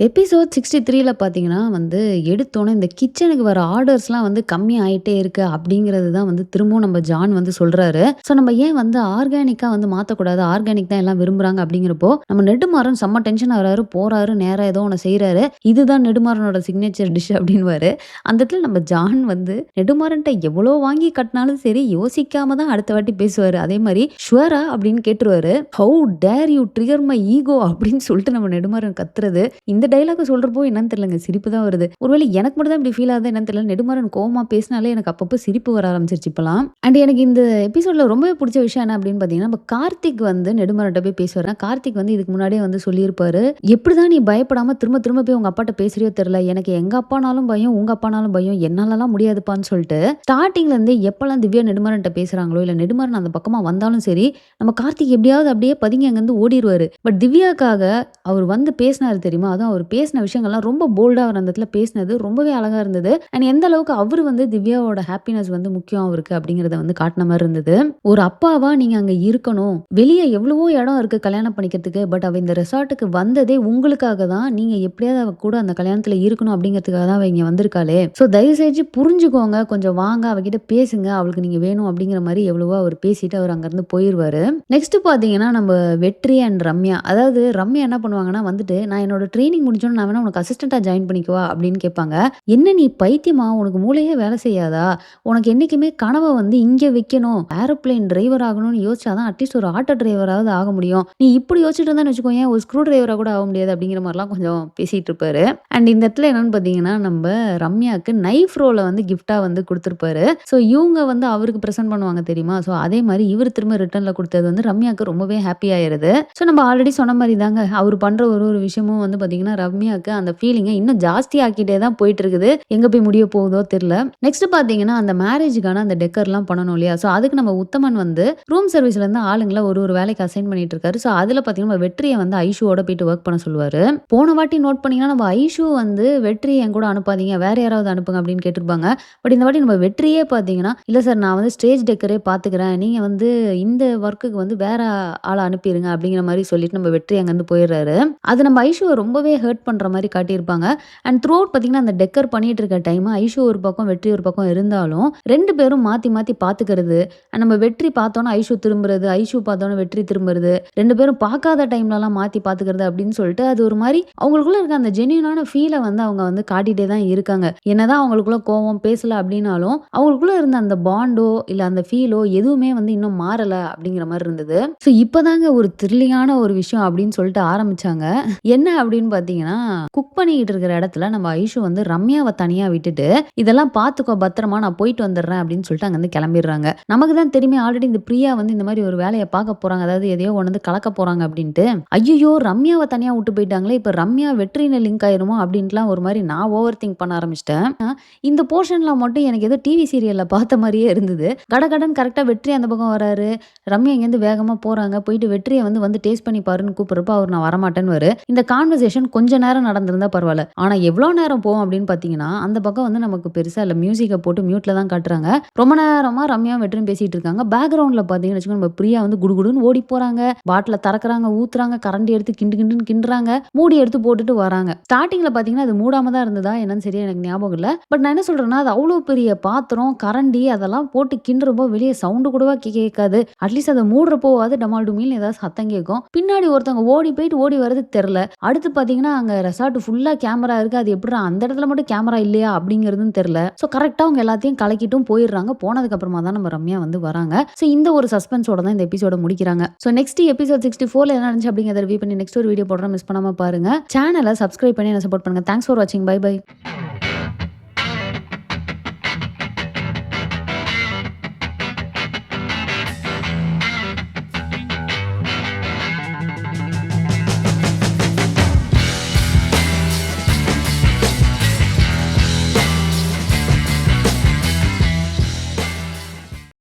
Episode 63ல பார்த்தீங்கன்னா வந்து, எடுத்தோனே இந்த கிச்சனுக்கு வர ஆர்டர்ஸ்லாம் வந்து கம்மி ஆயிட்டே இருக்கு அப்படிங்கிறது தான் வந்து திரும்பவும் நம்ம ஜான் வந்து சொல்றாரு. ஸோ நம்ம ஏன் வந்து ஆர்கானிக்கா வந்து மாத்தக்கூடாது? ஆர்கானிக் தான் எல்லாம் விரும்புறாங்க அப்படிங்கிறப்போ, நம்ம நெடுமாறன் செம்ம டென்ஷன் ஆகுறாரு. போறாரு நேரா ஏதோ ஒண்ணு செய்றாரு. இதுதான் நெடுமாறனோட சிக்னேச்சர் டிஷ் அப்படின்னுவாரு. அந்த இடத்துல நம்ம ஜான் வந்து நெடுமாறன்ட்ட எவ்வளோ வாங்கி கட்டினாலும் சரி, யோசிக்காம தான் அடுத்த வாட்டி பேசுவாரு. அதே மாரி "ஷூரா?" அப்படின்னு கேட்டுருவாரு. "How dare you trigger my ego" அப்படின்னு சொல்லிட்டு நம்ம நெடுமாறன் கத்துறது. இந்த டயலாக சொல்றப்போ என்னன்னு தெரியலங்க. சிரிப்பு தான் வருது. ஒருவேளை எனக்கு மட்டும் தான் இப்படி ஃபீல் ஆகுதா என்னன்னு தெரியல. நெடுமாறன் கோவமா பேசினாலே எனக்கு அப்பப்போ சிரிப்பு வர ஆரம்பிச்சிருச்சு இப்பலாம். அண்ட் எனக்கு இந்த எபிசோட்ல ரொம்பவே பிடிச்ச விஷயம் என்ன அப்படின்னு பார்த்தீங்கன்னா, நம்ம கார்த்திக் வந்து நெடுமாறன்ட்ட போய் பேசுவாரு. கார்த்திக் வந்து இதுக்கு முன்னாடியே வந்து சொல்லியிருப்பாரு. "எப்படிதான் நீ பயப்படாம திரும்ப திரும்ப போய் உங்க அப்பாட்ட பேசுறியோ தெரியல. எனக்கு எங்க அப்பானாலும் பயம், உங்க அப்பானாலும் பயம். என்னாலலாம் முடியாதுப்பான்னு" சொல்லிட்டு ஸ்டார்ட்டிங்ல இருந்தே எப்பலாம் திவ்யா நெடுமாறன்ட்ட பேசுறாங்களோ, இல்ல நெடுமாறன் அந்த பக்கமா வந்தாலும் சரி, நம்ம கார்த்திக் எப்படியாவது அப்படியே பதுங்கி அங்கேருந்து ஓடிருவாரு. பட் திவ்யாக்காக அவர் வந்து பேசினாரு தெரியுமா? அதுவும் அவர் பேசின விஷயங்கள்லாம் ரொம்ப போல்டா அவர் அந்த இடத்துல பேசினது ரொம்பவே அழகா இருந்தது. அண்ட் எந்த அளவுக்கு அவரு வந்து திவ்யாவோட ஹாப்பினஸ் வந்து முக்கியம் அவருக்கு அப்படிங்கிறத வந்து காட்டின மாரி இருந்தது. ஒரு அப்பாவா நீங்க அங்க இருக்கணும். வெளிய எவ்வளவோ இடம் இருக்கு கல்யாணம் பண்ணிக்கிறதுக்கு. பட் அவ இந்த ரெசார்ட்டுக்கு வந்ததே உங்களுக்காக தான். நீங்க எப்படியாவது அவ கூட அந்த கல்யாணத்துல இருக்கணும் அப்படிங்கிறதுக்காக தான் அவ இங்க வந்திருக்காளே. ஸோ தயவு செஞ்சு புரிஞ்சுக்கோங்க. கொஞ்சம் வாங்க அவகிட்ட பேசுங்க. அவளுக்கு நீங்க வேணும் அப்படிங்கிற மாரி எவ்வளவோ அவர் பேசிட்டு அவர் அங்கிருந்து போயிருவாரு. நெக்ஸ்ட் பாத்தீங்கன்னா நம்ம வெற்றி அண்ட் ரம்யா. அதாவது ரம்யா என்ன பண்ணுவாங்கன்னா வந்துட்டு, நான் என்னோட ட்ரெய்னிங் முடிஞ்சோனே நான் வேணா உனக்கு அசிஸ்டன்ட்டா ஜாயின் பண்ணிக்கவா? அப்படின்னு கேட்பாங்க. என்ன நீ பைத்தியமா? உனக்கு மூளையே வேலை செய்யாதா? உனக்கு என்னைக்குமே கனவ வந்து இங்க வைக்கணும். ஏரோப்ளேன் டிரைவர் ஆகணும்னு யோசிச்சா தான் அட்லீஸ்ட் ஒரு ஆட்டோ டிரைவராவது ஆக முடியும். நீ இப்படி யோசிச்சுட்டு இருந்தேன்னு வச்சுக்கோயேன், ஒரு ஸ்க்ரூ டிரைவரா கூட ஆக முடியாது அப்படிங்கிற மாரிலாம் கொஞ்சம் பேசிட்டு இருப்பாரு. அண்ட் இந்த இடத்துல என்னன்னு பார்த்தீங்கன்னா, நம்ப ரம்யாக்கு நைஃப் ரோல வந்து கிஃப்ட்டா வந்து குடுத்துருப்பாரு. ஸோ இவங்க வந்து அவருக்கு பிரசன்ட் பண்ணுவாங்க தெரியுமா? ஸோ அதே மாரி இவரு திரும்ப ரிட்டர்ன்ல குடுத்தது வந்து ரம்யாக்கு ரொம்பவே ஹாப்பி ஆயிருது. ஸோ நம்ம ஆல்ரெடி சொன்ன மாரி தாங்க. அவரு பண்ற ஒரு ஒரு விஷயமும் வந்து பார்த்தீங்கன்னா, ரம்யாக்கு அந்த ஃபீலிங்க இன்னும் ஜாஸ்தி ஆக்கிட்டே தான் போயிட்டு இருக்குது. எங்க போய் முடிய போகுதோ தெரியல. நெக்ஸ்ட் பார்த்தீங்கன்னா, அந்த மேரேஜுக்கான அந்த டெக்கர்லாம் பண்ணணும் இல்லையா? ஸோ அதுக்கு நம்ம உத்தமன் வந்து ரூம் சர்வீஸ்ல இருந்து ஆளுங்கள ஒரு ஒரு வேலைக்கு அசைன் பண்ணிட்டு இருக்காரு. ஸோ அதுல பார்த்தீங்கன்னா, வெற்றிய வந்து ஐஷுவோட போயிட்டு ஒர்க் பண்ண சொல்லுவாரு. போன வாட்டி நோட் பண்ணீங்கன்னா, நம்ம ஐஷு வந்து வெற்றிய என் கூட அனுப்பாதீங்க. வேற யாராவது அனுப்புங்க அப்படின்னு கேட்டிருப்பாங்க. பட் இந்த வாட்டி நம்ம வெற்றியே பார்த்தீங்கன்னா, இல்ல சார் நான் வந்து ஸ்டேஜ் டெக்கரே பார்த்துக்கிறேன். நீங்க வந்து இந்த ஒர்க்குக்கு வந்து வேற ஆள அனுப்பிருங்க அப்படிங்கிற மாரி சொல்லிட்டு நம்ம வெற்றி அங்கருந்து போயிடுறாரு. அது நம்ம ஐஷுவ ரொம்பவே ஹர்ட் பண்ற மாரி காட்டியிருப்பாங்க. அண்ட் த்ரூ அவுட் பார்த்தீங்கன்னா, அந்த டெக்கர் பண்ணிட்டு இருக்க டைம் ஐஷு ஒரு பக்கம், வெற்றி ஒரு பக்கம் இருந்தாலும் 2 பேரும் மாத்தி மாத்தி பார்த்துக்கிறது. அண்ட் நம்ம வெற்றி பார்த்தோனே ஐஷு திரும்புறது, ஐஷு பார்த்தோனே வெற்றி திரும்புறது. 2 பேரும் பார்க்காத டைம்லலாம் மாத்தி பார்த்துக்கிறது அப்படின்னு சொல்லிட்டு, அது ஒரு மாரி அவங்களுக்குள்ள இருக்க அந்த ஜென்யூனான ஃபீல வந்து அவங்க வந்து காட்டிட்டே தான் இருக்காங்க. என்னதான் அவங்களுக்குள்ள கோவம் பேசல அப்படின்னாலும், அவங்களுக்குள்ள இருந்த அந்த பாண்டோ, இல்ல அந்த ஃபீலோ எதுவுமே வந்து இன்னும் மாறல அப்படிங்கிற மாரி இருந்தது. ஸோ இப்பதாங்க ஒரு த்ரில்லிங்கான ஒரு விஷயம் அப்படின்னு சொல்லிட்டு ஆரம்பிச்சாங்க. என்ன அப்படின்னு பார்த்தீங்கன்னா, குக் பண்ணிக்கிட்டு இருக்கிற இடத்துல நம்ம ஐஷு வந்து ரம்யாவ தனியா விட்டுட்டு, "இதெல்லாம் பார்த்துக்கோ பத்திரமா நான் போயிட்டு வந்துடுறேன்" அப்படின்னு சொல்லிட்டு அங்கருந்து கிளம்பிடுறாங்க. நமக்கு தான் தெரியுமே ஆல்ரெடி இந்த பிரியா வந்து இந்த மாரி ஒரு வேலைய பார்க்க போறாங்க. அதாவது எதையோ கொண்டு வந்து கலக்க போறாங்க அப்படின்ட்டு. ஐய்யயோ! ரம்யாவ தனியா விட்டு போயிட்டாங்களே! இப்ப ரம்யா வெற்றின்னு லிங்க் ஆயிருமோ அப்படின்ட்டுலாம் ஒரு மாரி நான் ஓவர் திங்க் பண்ண ஆரம்பிச்சுட்டேன். இந்த போர்ஷன்ல மட்டும் எனக்கு ஏதோ டிவி சீரியல்ல பார்த்த மாரியே இருந்தது. கடகடன்னு கரெக்ட்டா வெற்றி அந்த பக்கம் வராரு. ரம்யா இங்கேருந்து வேகமா போறாங்க. போயிட்டு வெற்றிய வந்து டேஸ்ட் பண்ணி பாருன்னு கூப்பிடுறப்போ, அவர் நான் வரமாட்டேன்னுவாரு. இந்த கான்வர்சேஷன் கொஞ்ச நேரம் நடந்திருந்தா பரவால்ல. ஆனா எவ்வளோ நேரம் போகும் அப்படின்னு பார்த்தீங்கன்னா, அந்த பக்கம் வந்து நமக்கு பெருசா இல்ல. மியூசிக்க போட்டு மியூட்ல தான் காட்டுறாங்க. ரொம்ப நேரமா ரம்யாவும் வெற்றியும் பேசிட்டு இருக்காங்க. பேக்கிரவுண்ட்ல பார்த்தீங்கன்னு வச்சுக்கோங்க, நம்ம பிரியா வந்து குடுகுடுன்னு ஓடி போறாங்க. பாட்டில திறக்குறாங்க, ஊத்துறாங்க, கரண்டி எடுத்து கிண்டு கிண்டுன்னு கிண்டுறாங்க. மூடி எடுத்து போட்டுட்டு வராங்க. ஸ்டார்ட்டிங்ல பார்த்தீங்கன்னா, அது மூடாம தான் இருந்ததா என்னன்னு சரியா எனக்கு ஞாபகம் இல்ல. பட் நான் என்ன சொல்றேன்னா, அது அவ்வளோ பெரிய பாத்திரம், கரண்டி அதெல்லாம் போட்டு கிண்டுறப்போ வெளிய சவுண்ட் கூடவா கேட்காது. அட்லீஸ்ட் அத மூடுறப்போவாது டமால் டுமீல்னு ஏதாவது சத்தம் கேட்கும். பின்னாடி ஒருத்தவங்க ஓடி போயிட்டு ஓடி வர்றது தெரியல. அடுத்து பார்த்தீங்கன்னா, அங்க ரெசார்ட் ஃபுல்லா கேமரா இருக்கு. அது எப்புட்றா அந்த இடத்துல மட்டும் கேமரா இல்லையா? அப்படிங்கிறதும் தெரியல. ஸோ கரெக்ட்டா அவங்க எல்லாத்தையும் கலக்கிட்டும் போயிடுறாங்க. போனதுக்கு அப்புறமா தான் நம்ம ரம்யா வந்து வராங்க. ஸோ இந்த ஒரு சஸ்பென்ஸோட தான் இந்த எபிசோட முடிக்கிறாங்க. ஸோ நெக்ஸ்ட் எபிசோட் 64ல என்ன நடந்துச்சு அப்படிங்கிறத ரிவ்யூ பண்ணி நெக்ஸ்ட் ஒரு வீடியோ போடுறேன். மிஸ் பண்ணாம பாருங்க. சேனல சப்ஸ்கிரைப் பண்ணி என்ன சப்போர்ட் பண்ணுங்க. தேங்க்ஸ் ஃபார் வாட்சிங். Bye by.